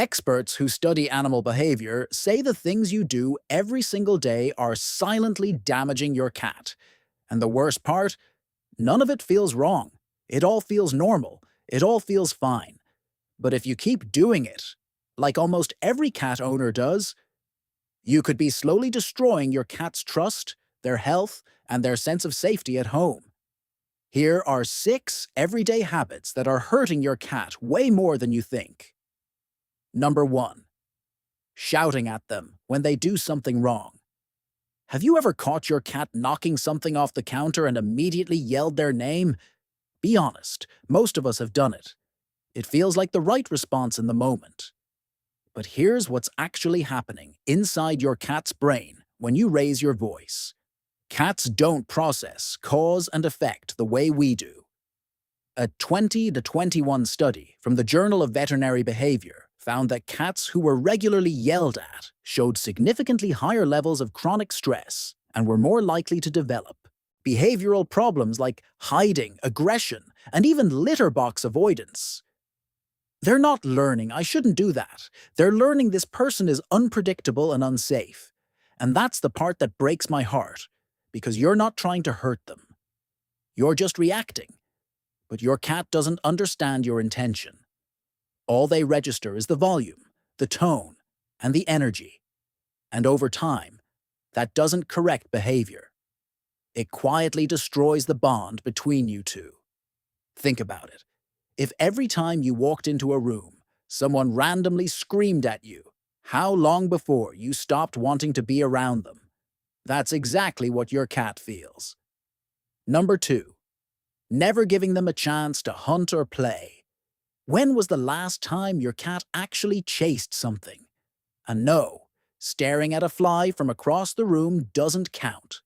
Experts who study animal behavior say the things you do every single day are silently damaging your cat. And the worst part? None of it feels wrong. It all feels normal. It all feels fine. But if you keep doing it, like almost every cat owner does, you could be slowly destroying your cat's trust, their health, and their sense of safety at home. Here are 6 everyday habits that are hurting your cat way more than you think. Number 1. Shouting at them when they do something wrong. Have you ever caught your cat knocking something off the counter and immediately yelled their name? Be honest, most of us have done it. It feels like the right response in the moment. But here's what's actually happening inside your cat's brain when you raise your voice. Cats don't process cause and effect the way we do. A 2021 study from the Journal of Veterinary Behavior found that cats who were regularly yelled at showed significantly higher levels of chronic stress and were more likely to develop behavioral problems like hiding, aggression, and even litter box avoidance. They're not learning, "I shouldn't do that." They're learning this person is unpredictable and unsafe. And that's the part that breaks my heart, because you're not trying to hurt them. You're just reacting. But your cat doesn't understand your intention. All they register is the volume, the tone, and the energy. And over time, that doesn't correct behavior. It quietly destroys the bond between you two. Think about it. If every time you walked into a room, someone randomly screamed at you, how long before you stopped wanting to be around them? That's exactly what your cat feels. Number 2. Never giving them a chance to hunt or play. When was the last time your cat actually chased something? And no, staring at a fly from across the room doesn't count.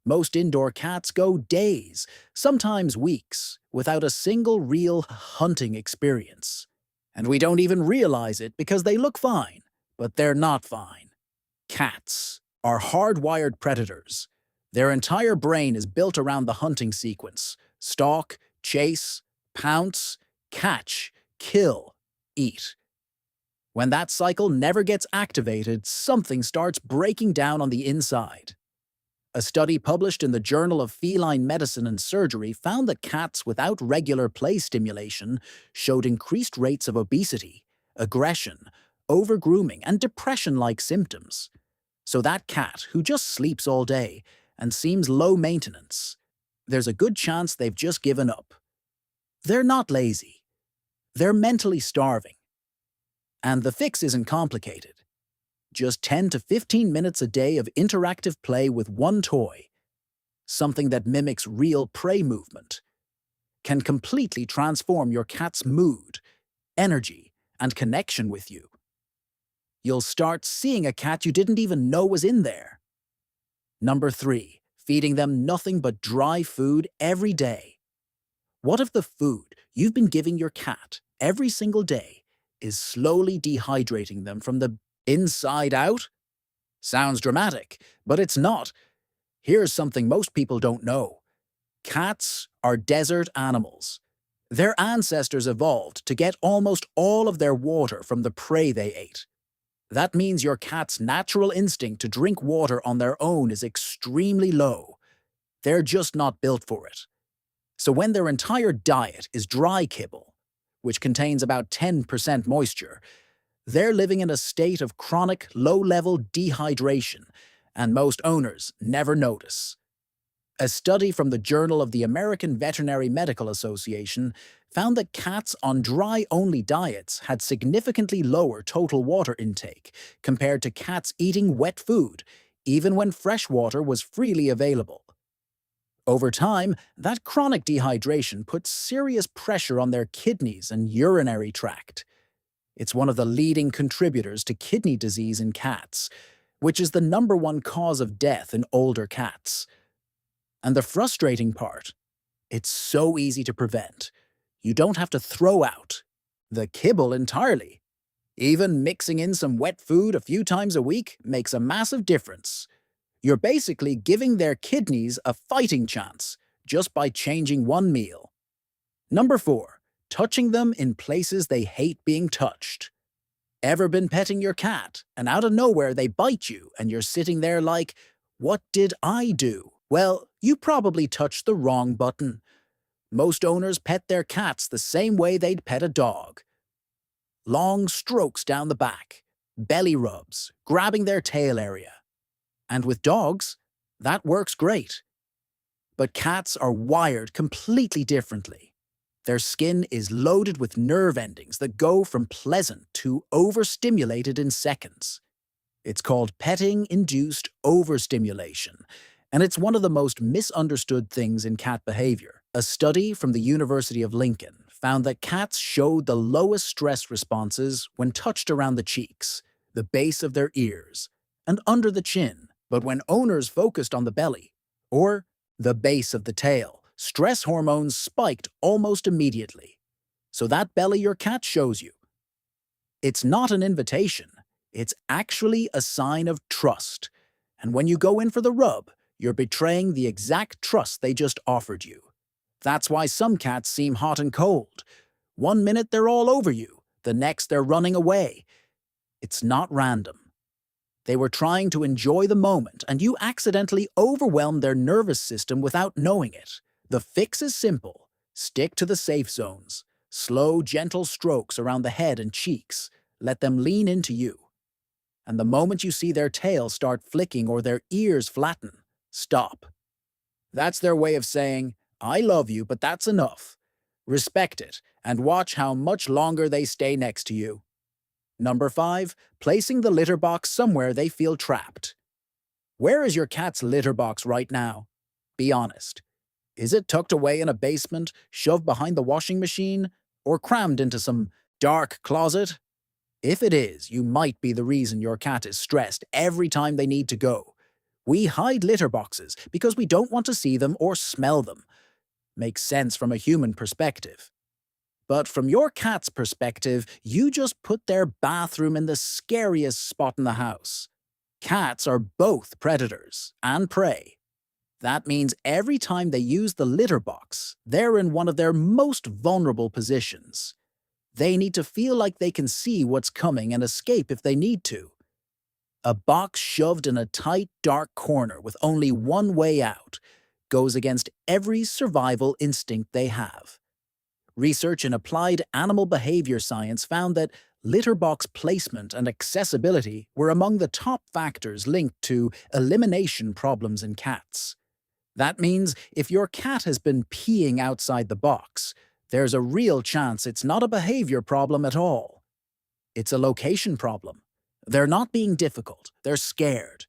Most indoor cats go days, sometimes weeks, without a single real hunting experience. And we don't even realize it because they look fine, but they're not fine. Cats are hardwired predators. Their entire brain is built around the hunting sequence: stalk, chase, pounce, catch, kill, eat. When that cycle never gets activated, something starts breaking down on the inside. A study published in the Journal of Feline Medicine and Surgery found that cats without regular play stimulation showed increased rates of obesity, aggression, overgrooming, and depression-like symptoms. So that cat who just sleeps all day and seems low maintenance, there's a good chance they've just given up. They're not lazy. They're mentally starving. And the fix isn't complicated. Just 10 to 15 minutes a day of interactive play with one toy, something that mimics real prey movement, can completely transform your cat's mood, energy, and connection with you. You'll start seeing a cat you didn't even know was in there. Number 3. Feeding them nothing but dry food every day. What if the food you've been giving your cat every single day is slowly dehydrating them from the inside out? Sounds dramatic, but it's not. Here's something most people don't know. Cats are desert animals. Their ancestors evolved to get almost all of their water from the prey they ate. That means your cat's natural instinct to drink water on their own is extremely low. They're just not built for it. So when their entire diet is dry kibble, which contains about 10% moisture, they're living in a state of chronic, low-level dehydration, and most owners never notice. A study from the Journal of the American Veterinary Medical Association found that cats on dry-only diets had significantly lower total water intake compared to cats eating wet food, even when fresh water was freely available. Over time, that chronic dehydration puts serious pressure on their kidneys and urinary tract. It's one of the leading contributors to kidney disease in cats, which is the #1 cause of death in older cats. And the frustrating part, it's so easy to prevent. You don't have to throw out the kibble entirely. Even mixing in some wet food a few times a week makes a massive difference. You're basically giving their kidneys a fighting chance just by changing one meal. Number 4. Touching them in places they hate being touched. Ever been petting your cat, and out of nowhere they bite you, and you're sitting there like, what did I do? Well, you probably touched the wrong button. Most owners pet their cats the same way they'd pet a dog. Long strokes down the back, belly rubs, grabbing their tail area. And with dogs, that works great. But cats are wired completely differently. Their skin is loaded with nerve endings that go from pleasant to overstimulated in seconds. It's called petting-induced overstimulation, and it's one of the most misunderstood things in cat behavior. A study from the University of Lincoln found that cats showed the lowest stress responses when touched around the cheeks, the base of their ears, and under the chin. But when owners focused on the belly, or the base of the tail, stress hormones spiked almost immediately. So that belly your cat shows you, it's not an invitation. It's actually a sign of trust. And when you go in for the rub, you're betraying the exact trust they just offered you. That's why some cats seem hot and cold. One minute they're all over you, the next they're running away. It's not random. They were trying to enjoy the moment, and you accidentally overwhelmed their nervous system without knowing it. The fix is simple. Stick to the safe zones. Slow, gentle strokes around the head and cheeks. Let them lean into you. And the moment you see their tail start flicking or their ears flatten, stop. That's their way of saying, I love you, but that's enough. Respect it, and watch how much longer they stay next to you. Number 5, placing the litter box somewhere they feel trapped. Where is your cat's litter box right now? Be honest. Is it tucked away in a basement, shoved behind the washing machine, or crammed into some dark closet? If it is, you might be the reason your cat is stressed every time they need to go. We hide litter boxes because we don't want to see them or smell them. Makes sense from a human perspective. But from your cat's perspective, you just put their bathroom in the scariest spot in the house. Cats are both predators and prey. That means every time they use the litter box, they're in one of their most vulnerable positions. They need to feel like they can see what's coming and escape if they need to. A box shoved in a tight, dark corner with only one way out goes against every survival instinct they have. Research in applied animal behavior science found that litter box placement and accessibility were among the top factors linked to elimination problems in cats. That means if your cat has been peeing outside the box, there's a real chance it's not a behavior problem at all. It's a location problem. They're not being difficult, they're scared.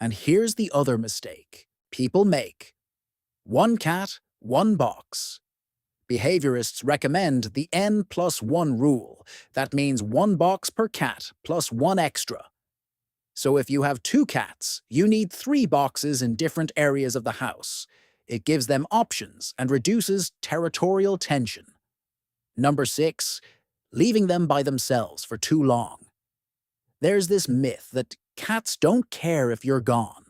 And here's the other mistake people make. One cat, one box. Behaviorists recommend the N+1 rule. That means one box per cat plus one extra. So if you have 2 cats, you need 3 boxes in different areas of the house. It gives them options and reduces territorial tension. Number 6, leaving them by themselves for too long. There's this myth that cats don't care if you're gone,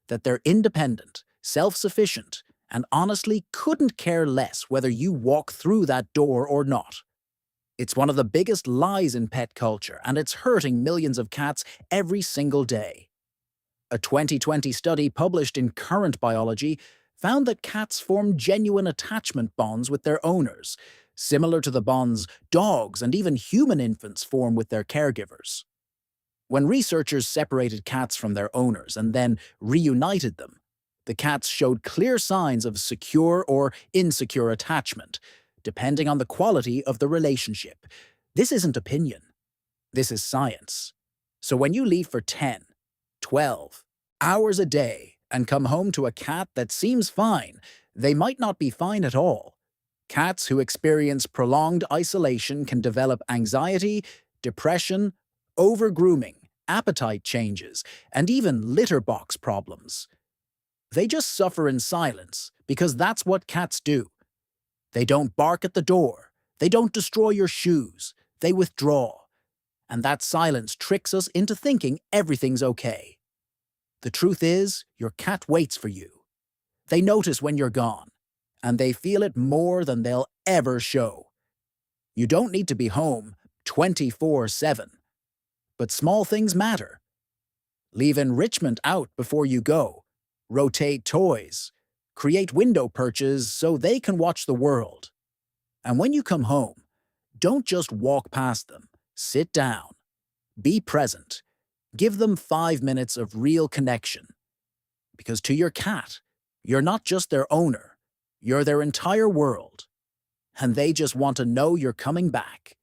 that they're independent, self-sufficient, and honestly couldn't care less whether you walk through that door or not. It's one of the biggest lies in pet culture, and it's hurting millions of cats every single day. A 2020 study published in Current Biology found that cats form genuine attachment bonds with their owners, similar to the bonds dogs and even human infants form with their caregivers. When researchers separated cats from their owners and then reunited them, the cats showed clear signs of secure or insecure attachment, depending on the quality of the relationship. This isn't opinion. This is science. So when you leave for 10, 12 hours a day and come home to a cat that seems fine, they might not be fine at all. Cats who experience prolonged isolation can develop anxiety, depression, over-grooming, appetite changes, and even litter box problems. They just suffer in silence because that's what cats do. They don't bark at the door. They don't destroy your shoes. They withdraw. And that silence tricks us into thinking everything's okay. The truth is, your cat waits for you. They notice when you're gone, and they feel it more than they'll ever show. You don't need to be home 24/7. But small things matter. Leave enrichment out before you go. Rotate toys. Create window perches so they can watch the world. And when you come home, don't just walk past them. Sit down. Be present. Give them 5 minutes of real connection. Because to your cat, you're not just their owner, you're their entire world. And they just want to know you're coming back.